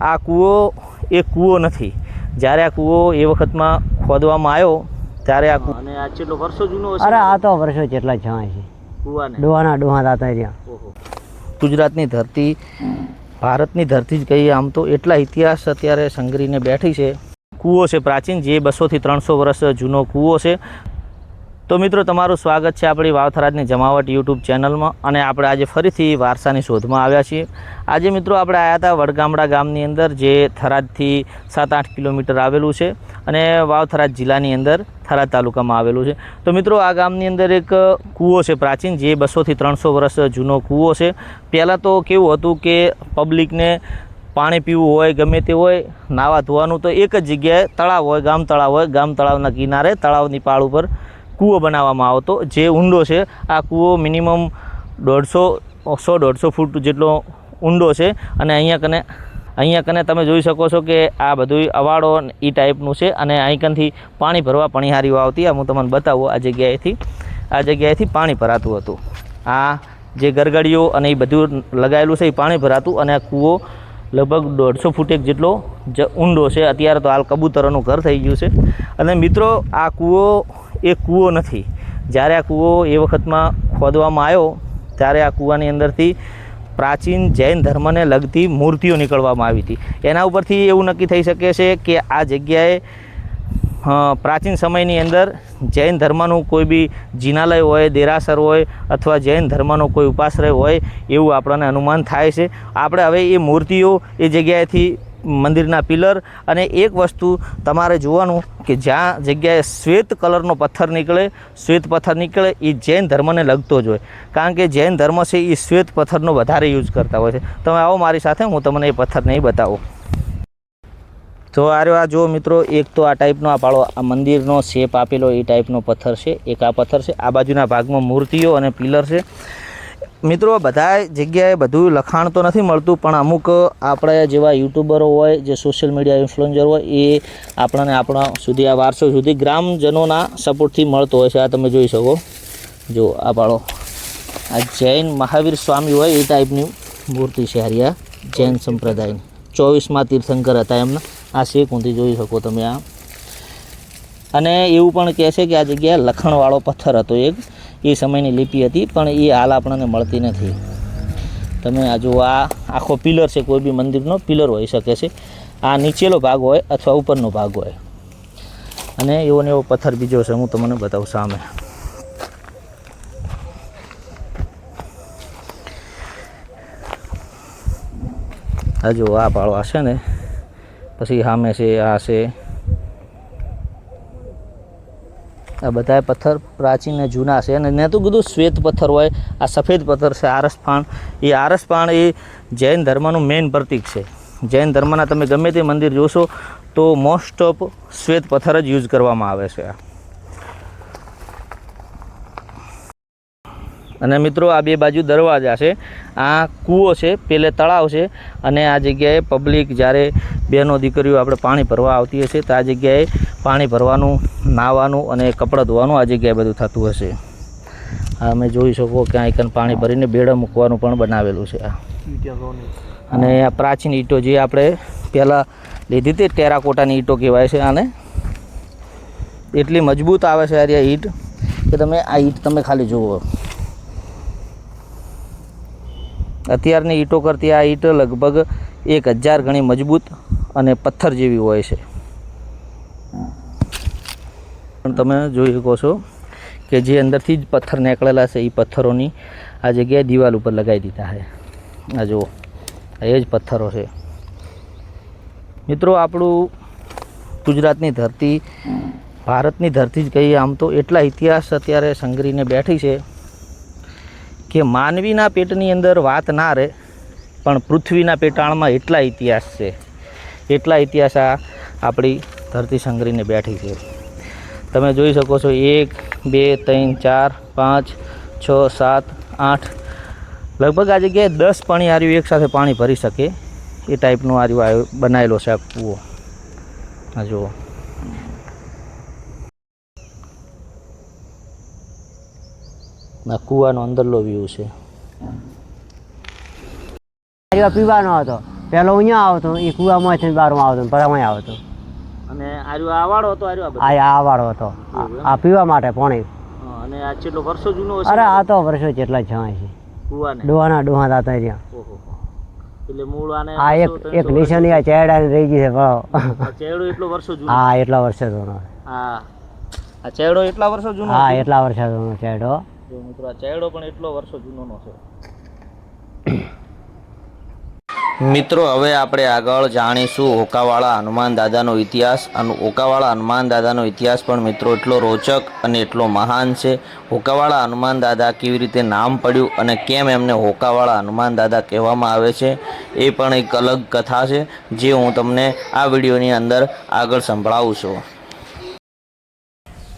આ કૂવો એ કૂવો નથી. જ્યારે આ કૂવો એ વખતમાં ખોદવામાં આવ્યો ત્યારે આ અને આ કેટલો વર્ષો જૂનો હશે? અરે આ તો વર્ષો જેટલા જવાય છે કૂવાને. ડોહા દાતા રહ્યા. ગુજરાતની ધરતી, ભારતની ધરતી જ કહીએ આમ તો, એટલા ઇતિહાસ અત્યારે સંગ્રહીને બેઠી છે. કૂવો છે પ્રાચીન, જે 200 થી 300 વર્ષ જૂનો કૂવો છે. તો મિત્રો, તમારું સ્વાગત છે આપણી વાવ-થરાદની જમાવટ યુટ્યુબ ચેનલમાં. અને આપણે આજે ફરીથી વારસાની શોધમાં આવ્યા છીએ. આજે મિત્રો આપણે આવ્યા હતા વડગામડા ગામની અંદર, જે થરાદથી 7-8 કિલોમીટર આવેલું છે અને વાવ-થરાદ જિલ્લાની અંદર થરાદ તાલુકામાં આવેલું છે. તો મિત્રો, આ ગામની અંદર એક કૂવો છે પ્રાચીન, જે 200 થી 300 વર્ષ જૂનો કૂવો છે. પહેલાં તો કેવું હતું કે પબ્લિકને પાણી પીવું હોય, ગમે તે હોય, નાવા ધોવાનું, તો એક જ જગ્યાએ તળાવ હોય, ગામ તળાવ હોય. ગામ તળાવના કિનારે તળાવની પાળ ઉપર કૂવો બનાવવામાં આવતો, જે ઊંડો છે. આ કૂવો મિનિમમ 100-150 ફૂટ જેટલો ઊંડો છે. અને અહીંયા કને તમે જોઈ શકો છો કે આ બધું અવાડો એ ટાઈપનું છે. અને અહીં કનથી પાણી ભરવા પણીહારીઓ આવતી. આ હું તમને બતાવું, આ જગ્યાએથી પાણી ભરાતું હતું. આ જે ગરગડીઓ અને એ બધું લગાવેલું છે, એ પાણી ભરાતું. અને આ કૂવો લગભગ 150 ફૂટ જેટલો ઊંડો છે. અત્યારે તો હાલ કબૂતરોનું ઘર થઈ ગયું છે. અને મિત્રો, આ કૂવો એ કૂવો નથી. જ્યારે આ કૂવો એ વખતમાં ખોદવામાં આવ્યો ત્યારે આ કૂવાની અંદરથી પ્રાચીન જૈન ધર્મને લગતી મૂર્તિઓ નીકળવામાં આવી હતી. એના ઉપરથી એવું નક્કી થઈ શકે છે કે આ જગ્યાએ પ્રાચીન સમયની અંદર જૈન ધર્મનું કોઈ બી જિનાલય હોય, દેરાસર હોય, અથવા જૈન ધર્મનો કોઈ ઉપાશ્રય હોય, એવું આપણને અનુમાન થાય છે. આપણે હવે એ મૂર્તિઓ, એ જગ્યાએથી મંદિરના પિલર, અને એક વસ્તુ તમારે જોવાનું કે જ્યાં જગ્યાએ શ્વેત કલરનો પથ્થર નીકળે એ જૈન ધર્મને લગતો જ હોય. કારણ કે જૈન ધર્મ છે એ શ્વેત પથ્થરનો વધારે યુઝ કરતા હોય છે. તમે આવો મારી સાથે, હું તમને એ પથ્થર નહીં બતાવું. તો આ જો મિત્રો, એક તો આ ટાઈપનો આ મંદિરનો શેપ આપેલો એ ટાઈપનો પથ્થર છે. એક આ પથ્થર છે. આ બાજુના ભાગમાં મૂર્તિઓ અને પિલર છે. મિત્રો, બધા જગ્યાએ બધું લખાણ તો નથી મળતું, પણ અમુક આપણે જેવા યુટ્યુબરો હોય, જે સોશિયલ મીડિયા ઇન્ફ્લુએન્સર હોય, એ આપણા સુધી, આ વારસો સુધી ગ્રામજનોના સપોર્ટથી મળતો હોય છે. આ તમે જોઈ શકો, જો આ જૈન મહાવીર સ્વામી હોય એ ટાઈપની મૂર્તિ છે. હરિયા જૈન સંપ્રદાયની 24માં તીર્થંકર હતા એમના. આ શેક ઊંધી જોઈ શકો તમે આ. અને એવું પણ કહે છે કે આ જગ્યાએ લખણવાળો પથ્થર હતો એક, એ સમયની લિપિ હતી, પણ એ હાલ આપણને મળતી નથી. તમે આ જો, આ આખો પિલર છે, કોઈ બી મંદિરનો પિલર હોઈ શકે છે. આ નીચેલો ભાગ હોય અથવા ઉપરનો ભાગ હોય. અને એવો ને એવો પથ્થર બીજો છે, હું તમને બતાવું સામે. આ જો, આ પાળો છે ને, પછી સામે છે, આ છે. આ બધા પથ્થર પ્રાચીન અને જૂના છે. અને ને તો બધું શ્વેત પથ્થર હોય. આ સફેદ પથ્થર છે, આરસપાણ એ જૈન ધર્મનું મેઇન પ્રતીક છે. જૈન ધર્મના તમે ગમે તે મંદિર જોશો તો મોસ્ટ ઓફ શ્વેત પથ્થર જ યુઝ કરવામાં આવે છે. અને મિત્રો, આ બે બાજુ દરવાજા છે. આ કૂવો છે, પેલે તળાવ છે. અને આ જગ્યાએ પબ્લિક જ્યારે બહેનો દીકરીઓ આપણે પાણી ભરવા આવતી હશે, તો આ જગ્યાએ પાણી ભરવાનું, નાહવાનું અને કપડાં ધોવાનું આ જગ્યાએ બધું થતું હશે. આ અમે જોઈ શકો કે અહીં પાણી ભરીને બેડા મૂકવાનું પણ બનાવેલું છે. અને આ પ્રાચીન ઈંટો જે આપણે પહેલાં લીધી હતી, ટેરાકોટાની ઈંટો કહેવાય છે આને. એટલી મજબૂત આવે છે આ ઈંટ કે આ ઈંટ તમે ખાલી જુઓ. અત્યારની ઈંટો કરતી આ ઈંટ લગભગ 1000 ગણી મજબૂત અને પથ્થર જેવી હોય છે. પણ તમે જોઈ શકો છો કે જે અંદરથી જ પથ્થર નીકળેલા છે, એ પથ્થરોની આ જગ્યાએ દિવાલ ઉપર લગાવી દીધા છે. આ જુઓ, એ જ પથ્થરો છે. મિત્રો, આપણું ગુજરાતની ધરતી, ભારતની ધરતી જ કહીએ આમ તો, એટલા ઇતિહાસ અત્યારે સંગ્રહીને બેઠી છે કે માનવીના પેટની અંદર વાત ના રહે, પણ પૃથ્વીના પેટાળમાં એટલા ઇતિહાસ છે. એટલા ઇતિહાસ આ આપણી ધરતી સંગ્રહીને બેઠી છે. તમે જોઈ શકો છો, 1 2 3 4 5 6 7 8, લગભગ આ જગ્યાએ 10 પાણીહારીઓ એકસાથે પાણી ભરી શકે એ ટાઈપનો આ બનાવેલો છે આ કૂવો. આ જુઓ, ના કૂવાનો અંદરનો વ્યૂ છે. પીવાનો હતો પહેલો અહીંયા આવતો એ કૂવામાંથી બહારમાં આવતો પછી અહીંયા આવતો. અને આર્યો આ વાડો હતો, આર્યો આ બધો? આ વાળો હતો આ પીવા માટે પાણી. અને આ કેટલો વર્ષો જૂનો હશે? અરે આ તો વર્ષો જેટલા છવાય છે કૂવાને. ડોહા દાતા રહ્યા. ઓહો. એટલે મૂળ આને આ એક નિશાની આ ચેડા રહી ગઈ છે ભાવ. ચેડો એટલો વર્ષો જૂનો? હા એટલા વર્ષો જૂનો. હા આ ચેડો એટલા વર્ષો જૂનો? હા એટલા વર્ષો જૂનો ચેડો. જો મિત્રો આ ચેડો પણ એટલો વર્ષો જૂનોનો છે. મિત્રો હવે આપણે આગળ જાણીશું ઓકાવાળા હનુમાન દાદાનો ઇતિહાસ. અને ઓકાવાળા હનુમાન દાદાનો ઇતિહાસ પણ મિત્રો એટલો રોચક અને એટલો મહાન છે. ઓકાવાળા હનુમાન દાદા કેવી રીતે નામ પડ્યું અને કેમ એમને ઓકાવાળા હનુમાન દાદા કહેવામાં આવે છે એ પણ એક અલગ કથા છે, જે હું તમને આ વિડીયોની અંદર આગળ સંભળાવું છું.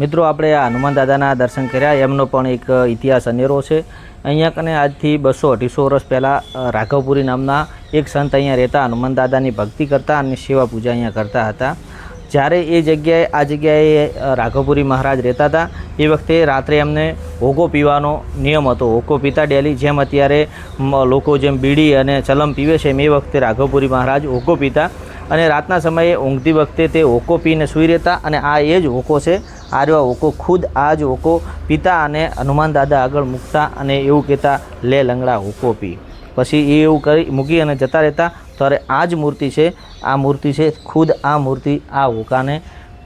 મિત્રો આપણે આ હનુમાન દાદાના દર્શન કર્યા, એમનો પણ એક ઇતિહાસ અનેરો છે. અહીંયા કને આજથી 200-250 વર્ષ પહેલાં રાઘવપુરી નામના એક સંત અહીંયા રહેતા, હનુમાન દાદાની ભક્તિ કરતા અને સેવા પૂજા અહીંયા કરતા હતા. જ્યારે આ જગ્યાએ રાઘવપુરી મહારાજ રહેતા હતા એ વખતે રાત્રે એમને હોકો પીવાનો નિયમ હતો. હોકો પીતા ડેલી, જેમ અત્યારે લોકો જેમ બીડી અને ચલમ પીવે છે એમ એ વખતે રાઘવપુરી મહારાજ હોકો પીતા. અને રાતના સમયે ઊંઘતી વખતે તે હોકો પીને સૂઈ રહેતા. અને આ એ જ હોકો છે, આર્યો હોકો ખુદ આ જ હોકો પીતા અને હનુમાન દાદા આગળ મૂકતા અને એવું કહેતા, લે લંગડા હોકો પી. પછી એ એવું કરી મૂકી અને જતા રહેતા. ત્યારે આ જ મૂર્તિ છે, આ મૂર્તિ છે ખુદ આ મૂર્તિ આ હોકાને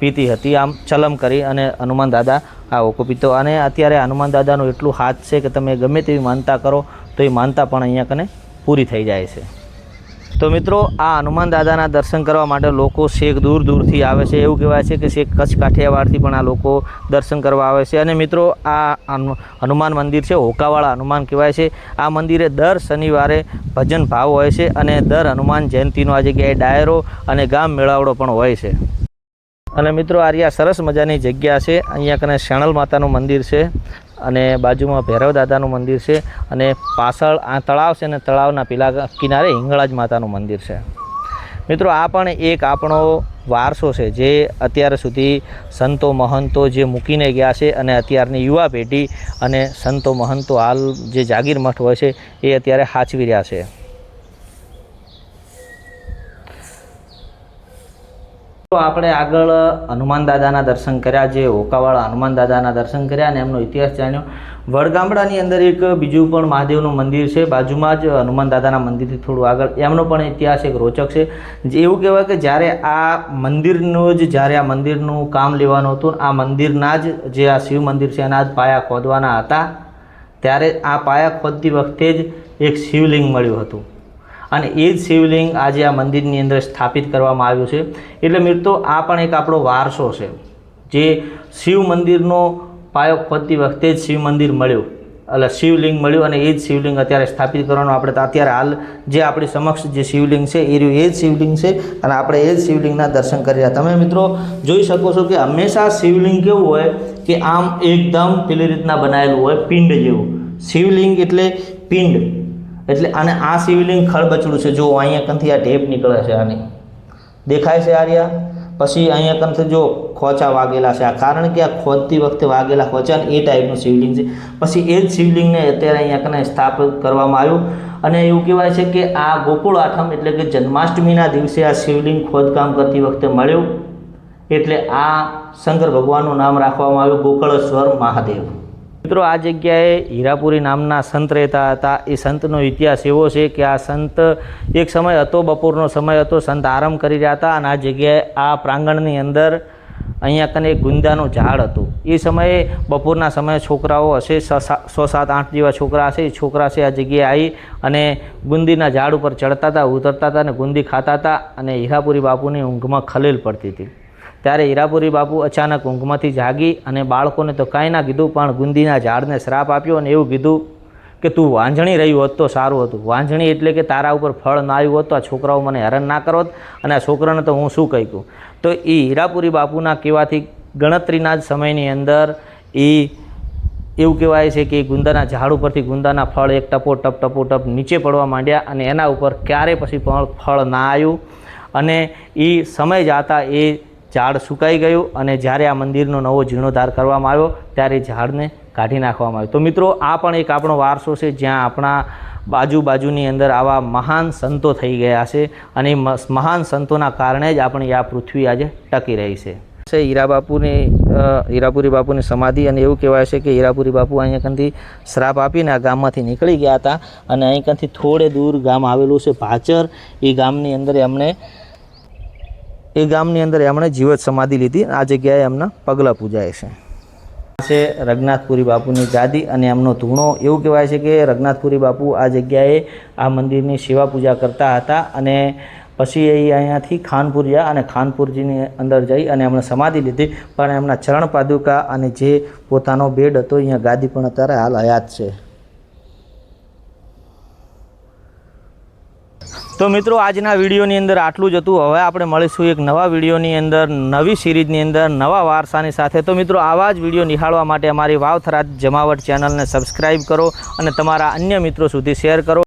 પીતી હતી, આમ ચલમ કરી અને હનુમાન દાદા આ હોકો પીતો. અને અત્યારે હનુમાન દાદાનું એટલું હાથ છે કે તમે ગમે તેવી માનતા કરો તો એ માનતા પણ અહીંયા કને પૂરી થઈ જાય છે. તો મિત્રો આ હનુમાન દાદાના દર્શન કરવા માટે લોકો શેખ દૂર દૂરથી આવે છે. એવું કહેવાય છે કે શેખ કચ્છ કાઠિયાવાડથી પણ આ લોકો દર્શન કરવા આવે છે. અને મિત્રો આ હનુમાન મંદિર છે, હોકાવાળા હનુમાન કહેવાય છે. આ મંદિરે દર શનિવારે ભજન ભાવ હોય છે અને દર હનુમાન જયંતિનો આ જગ્યાએ ડાયરો અને ગામ મેળાવડો પણ હોય છે. અને મિત્રો આ સરસ મજાની જગ્યા છે. અહીંયા કને શેણલ માતાનું મંદિર છે અને બાજુમાં ભૈરવ દાદાનું મંદિર છે અને પાછળ આ તળાવ છે અને તળાવના પેલા કિનારે હિંગળાજ માતાનું મંદિર છે. મિત્રો આ પણ એક આપણો વારસો છે, જે અત્યાર સુધી સંતો મહંતો જે મૂકીને ગયા છે અને અત્યારની યુવા પેઢી અને સંતો મહંતો હાલ જે જાગીર મઠ હોય છે એ અત્યારે સાચવી રહ્યા છે. તો આપણે આગળ હનુમાન દાદાના દર્શન કર્યા, જે હોકાવાળા હનુમાન દાદાના દર્શન કર્યા અને એમનો ઇતિહાસ જાણ્યો. વડગામડાની અંદર એક બીજું પણ મહાદેવનું મંદિર છે, બાજુમાં જ હનુમાન દાદાના મંદિરથી થોડું આગળ, એમનો પણ ઇતિહાસ એક રોચક છે. જે એવું કહેવાય કે જ્યારે આ મંદિરનું કામ લેવાનું હતું, આ મંદિરના જ જે આ શિવ મંદિર છે એના જ પાયા ખોદવાના હતા, ત્યારે આ પાયા ખોદતી વખતે જ એક શિવલિંગ મળ્યું હતું અને એ જ શિવલિંગ આજે આ મંદિરની અંદર સ્થાપિત કરવામાં આવ્યું છે. એટલે મિત્રો આ પણ એક આપણો વારસો છે, જે શિવ મંદિરનો પાયો ખોદતી વખતે જ શિવ મંદિર મળ્યું, એટલે શિવલિંગ મળ્યું અને એ જ શિવલિંગ અત્યારે સ્થાપિત કરવાનું આપણે અત્યારે હાલ જે આપણી સમક્ષ જે શિવલિંગ છે એ જ શિવલિંગ છે અને આપણે એ જ શિવલિંગના દર્શન કરી રહ્યા. તમે મિત્રો જોઈ શકો છો કે હંમેશા શિવલિંગ કેવું હોય કે આમ એકદમ પેલી રીતના બનાવેલું હોય, પિંડ જેવું. શિવલિંગ એટલે પિંડ, એટલે અને આ શિવલિંગ ખળબચડું છે. જો અહીંયા કંથી આ ઢેપ નીકળે છે, આની દેખાય છે આર્યા. પછી અહીંયા કંથી જો ખોચા વાગેલા છે, આ કારણ કે આ ખોદતી વખતે વાગેલા ખોચા એ ટાઈપનું શિવલિંગ છે. પછી એ જ શિવલિંગને અત્યારે અહીંયા કને સ્થાપિત કરવામાં આવ્યું. અને એવું કહેવાય છે કે આ ગોકુળ આઠમ એટલે કે જન્માષ્ટમીના દિવસે આ શિવલિંગ ખોદકામ કરતી વખતે મળ્યું, એટલે આ શંકર ભગવાનનું નામ રાખવામાં આવ્યું ગોકળેશ્વર મહાદેવ. મિત્રો આ જગ્યાએ હીરાપુરી નામના સંત રહેતા હતા. એ સંતનો ઇતિહાસ એવો છે કે આ સંત એક સમય હતો, બપોરનો સમય હતો, સંત આરામ કરી રહ્યા હતા અને આ જગ્યાએ આ પ્રાંગણની અંદર અહીંયા કને એક ગુંદાનું ઝાડ હતું. એ સમયે બપોરના સમયે છોકરાઓ હશે 6, 7, 8 જેવા છોકરા હશે, એ છોકરા છે આ જગ્યાએ આવી અને ગુંદીના ઝાડ ઉપર ચડતા હતા, ઉતરતા હતા અને ગુંદી ખાતા હતા અને હીરાપુરી બાપુની ઊંઘમાં ખલેલ પડતી હતી. ત્યારે હીરાપુરી બાપુ અચાનક ઊંઘમાંથી જાગી અને બાળકોને તો કાંઈ ના કીધું, પણ ગુંદીના ઝાડને શ્રાપ આપ્યો અને એવું કીધું કે તું વાંઝણી રહ્યું હોત તો સારું હતું. વાંઝણી એટલે કે તારા ઉપર ફળ ના આવ્યું હોત તો આ છોકરાઓ મને હેરાન ના કરત અને આ છોકરાને તો હું શું કહી કહું. તો એ હીરાપુરી બાપુના કહેવાથી ગણતરીના જ સમયની અંદર એવું કહેવાય છે કે ગુંદાના ઝાડ ઉપરથી ગુંદાના ફળ એક ટપો ટપ નીચે પડવા માંડ્યા અને એના ઉપર ક્યારે પછી પણ ફળ ના આવ્યું અને એ સમય જતા એ ઝાડ સુકાઈ ગયું અને જ્યારે આ મંદિરનો નવો જીર્ણોદ્ધાર કરવામાં આવ્યો ત્યારે ઝાડને કાઢી નાખવામાં આવ્યું. તો મિત્રો આ પણ એક આપણો વારસો છે, જ્યાં આપણા બાજુની અંદર આવા મહાન સંતો થઈ ગયા છે અને મહાન સંતોના કારણે જ આપણી આ પૃથ્વી આજે ટકી રહી છે. હીરાપુરી બાપુની સમાધિ, અને એવું કહેવાય છે કે હીરાપુરી બાપુ અહીંયા કંથી શ્રાપ આપીને આ ગામમાંથી નીકળી ગયા હતા અને અહીં કંથી થોડે દૂર ગામ આવેલું છે ભાચર. એ ગામની અંદર એમણે જીવત સમાધિ લીધી. આ જગ્યાએ એમના પગલાં પૂજાય છે. રઘનાથપુરી બાપુની ગાદી અને એમનો ધૂણો. એવું કહેવાય છે કે રઘનાથપુરી બાપુ આ જગ્યાએ આ મંદિરની સેવા પૂજા કરતા હતા અને પછી એ અહીંયાથી ખાનપુર ગયા અને ખાનપુરજીની અંદર જઈ અને એમણે સમાધિ લીધી. પણ એમના ચરણ પાદુકા અને જે પોતાનો બેડ હતો, અહીંયા ગાદી પણ અત્યારે હાલ હયાત છે. તો મિત્રો આજના વિડીયોની અંદર આટલું જ હતું. હવે આપણે મળીશું એક નવા વિડીયોની અંદર, નવી સિરીઝની અંદર, નવા વારસાની સાથે. તો મિત્રો આવા જ વિડીયો નિહાળવા માટે અમારી વાવ થરાદ જમાવટ ચેનલને સબસ્ક્રાઈબ કરો અને તમારા અન્ય મિત્રો સુધી શેર કરો.